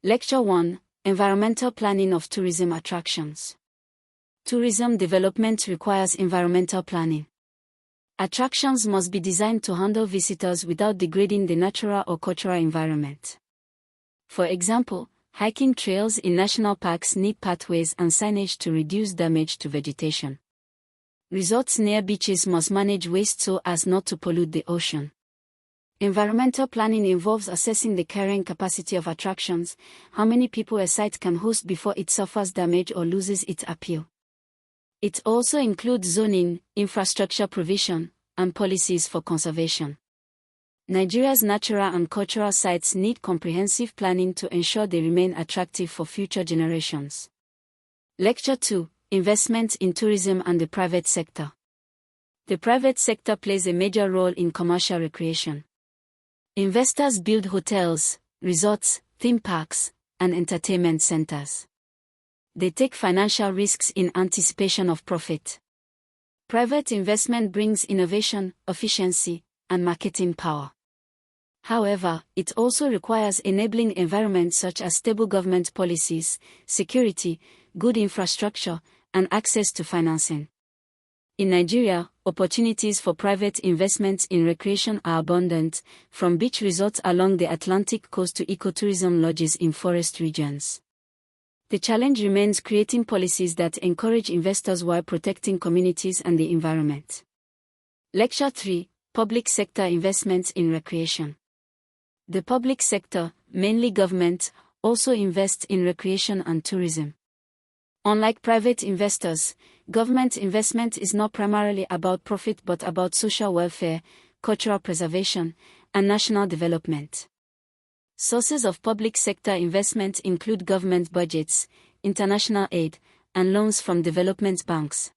Lecture 1: Environmental Planning of Tourism Attractions. Tourism development requires environmental planning. Attractions must be designed to handle visitors without degrading the natural or cultural environment. For example, hiking trails in national parks need pathways and signage to reduce damage to vegetation. Resorts near beaches must manage waste so as not to pollute the ocean. Environmental planning involves assessing the carrying capacity of attractions, how many people a site can host before it suffers damage or loses its appeal. It also includes zoning, infrastructure provision, and policies for conservation. Nigeria's natural and cultural sites need comprehensive planning to ensure they remain attractive for future generations. Lecture 2: Investment in Tourism and the Private Sector. The private sector plays a major role in commercial recreation. Investors build hotels, resorts, theme parks, and entertainment centers. They take financial risks in anticipation of profit. Private investment brings innovation, efficiency, and marketing power. However, it also requires enabling environments such as stable government policies, security, good infrastructure, and access to financing. In Nigeria, opportunities for private investments in recreation are abundant, from beach resorts along the Atlantic coast to ecotourism lodges in forest regions. The challenge remains creating policies that encourage investors while protecting communities and the environment. Lecture 3: Public Sector Investments in Recreation. The public sector, mainly government, also invests in recreation and tourism. Unlike private investors, government investment is not primarily about profit but about social welfare, cultural preservation, and national development. Sources of public sector investment include government budgets, international aid, and loans from development banks.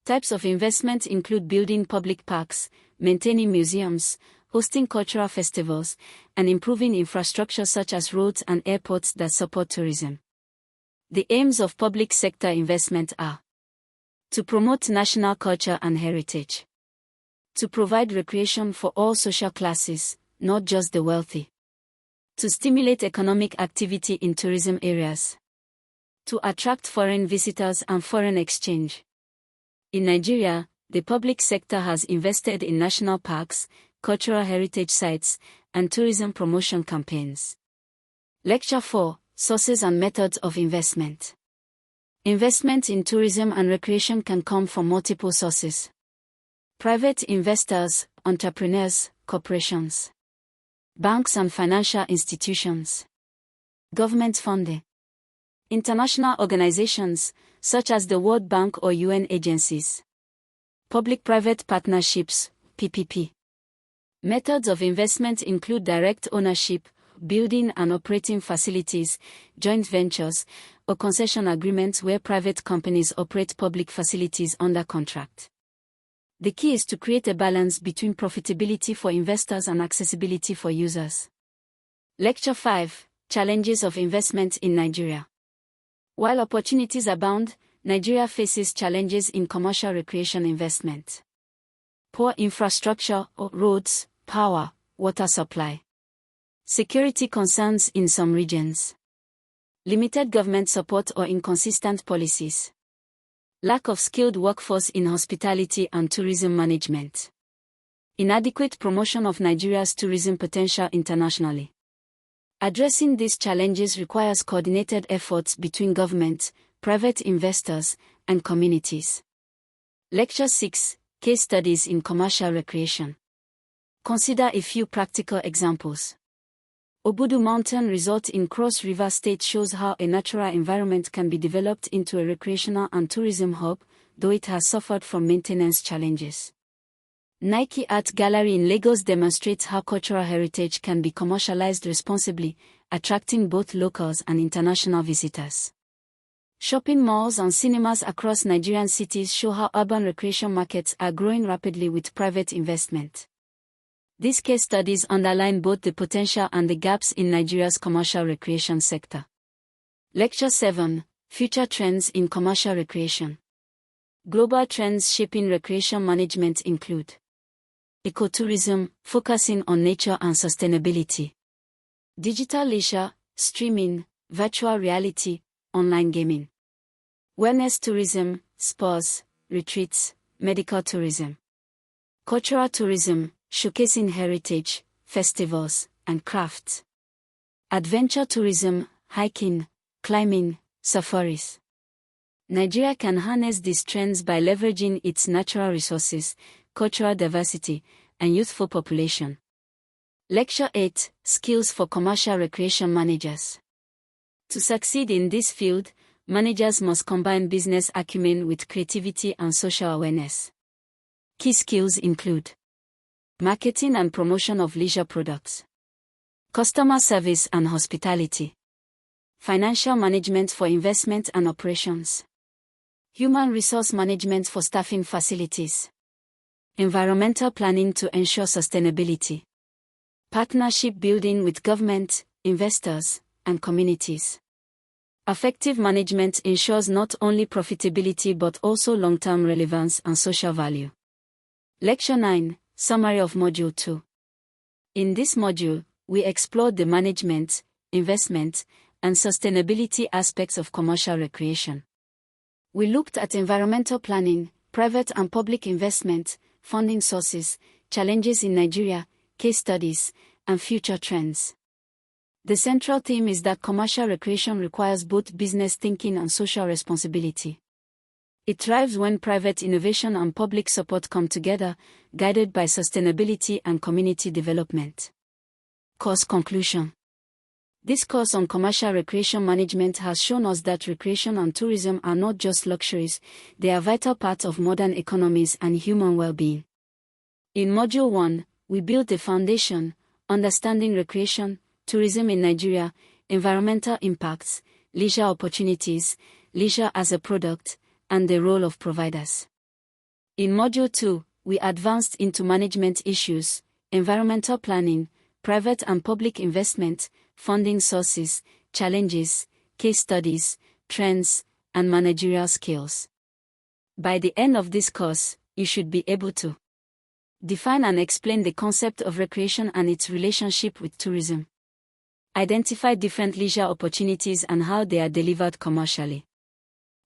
Types of investment include building public parks, maintaining museums, hosting cultural festivals, and improving infrastructure such as roads and airports that support tourism. The aims of public sector investment are: to promote national culture and heritage, to provide recreation for all social classes, not just the wealthy, to stimulate economic activity in tourism areas, to attract foreign visitors and foreign exchange. In Nigeria, the public sector has invested in national parks, cultural heritage sites, and tourism promotion campaigns. Lecture 4: Sources and Methods of Investment. Investment in tourism and recreation can come from multiple sources. Private investors, entrepreneurs, corporations, banks and financial institutions, government funding, international organizations, such as the World Bank or UN agencies, public-private partnerships, PPP. Methods of investment include direct ownership, building and operating facilities, joint ventures, or concession agreements where private companies operate public facilities under contract. The key is to create a balance between profitability for investors and accessibility for users. Lecture 5: Challenges of Investment in Nigeria. While opportunities abound, Nigeria faces challenges in commercial recreation investment. Poor infrastructure or roads, power, water supply. Security concerns in some regions. Limited government support or inconsistent policies. Lack of skilled workforce in hospitality and tourism management. Inadequate promotion of Nigeria's tourism potential internationally. Addressing these challenges requires coordinated efforts between government, private investors, and communities. Lecture 6: Case Studies in Commercial Recreation. Consider a few practical examples. Obudu Mountain Resort in Cross River State shows how a natural environment can be developed into a recreational and tourism hub, though it has suffered from maintenance challenges. Nike Art Gallery in Lagos demonstrates how cultural heritage can be commercialized responsibly, attracting both locals and international visitors. Shopping malls and cinemas across Nigerian cities show how urban recreation markets are growing rapidly with private investment. These case studies underline both the potential and the gaps in Nigeria's commercial recreation sector. Lecture 7: Future Trends in Commercial Recreation. Global trends shaping recreation management include: ecotourism, focusing on nature and sustainability; digital leisure, streaming, virtual reality, online gaming. Wellness tourism, spas, retreats, medical tourism. Cultural tourism, showcasing heritage, festivals, and crafts. Adventure tourism, hiking, climbing, safaris. Nigeria can harness these trends by leveraging its natural resources, cultural diversity, and youthful population. Lecture 8: Skills for Commercial Recreation Managers. To succeed in this field, managers must combine business acumen with creativity and social awareness. Key skills include marketing and promotion of leisure products, customer service and hospitality, financial management for investment and operations, human resource management for staffing facilities, environmental planning to ensure sustainability, partnership building with government, investors, and communities. Effective management ensures not only profitability but also long-term relevance and social value. Lecture 9: Summary of Module 2. In this module, we explored the management, investment, and sustainability aspects of commercial recreation. We looked at environmental planning, private and public investment, funding sources, challenges in Nigeria, case studies, and future trends. The central theme is that commercial recreation requires both business thinking and social responsibility. It thrives when private innovation and public support come together, guided by sustainability and community development. Course conclusion. This course on commercial recreation management has shown us that recreation and tourism are not just luxuries, they are vital parts of modern economies and human well-being. In Module 1, we built the foundation, understanding recreation, tourism in Nigeria, environmental impacts, leisure opportunities, leisure as a product, and the role of providers. In Module 2, we advanced into management issues, environmental planning, private and public investment, funding sources, challenges, case studies, trends, and managerial skills. By the end of this course, you should be able to define and explain the concept of recreation and its relationship with tourism. Identify different leisure opportunities and how they are delivered commercially.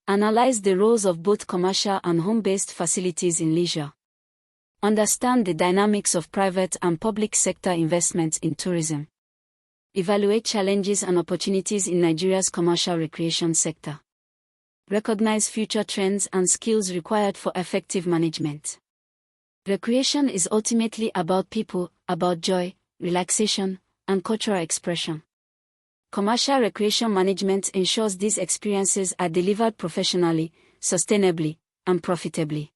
Analyze the roles of both commercial and home-based facilities in leisure. Understand the dynamics of private and public sector investments in tourism. Evaluate challenges and opportunities in Nigeria's commercial recreation sector. Recognize future trends and skills required for effective management. Recreation is ultimately about people, about joy, relaxation, and cultural expression. Commercial recreation management ensures these experiences are delivered professionally, sustainably, and profitably.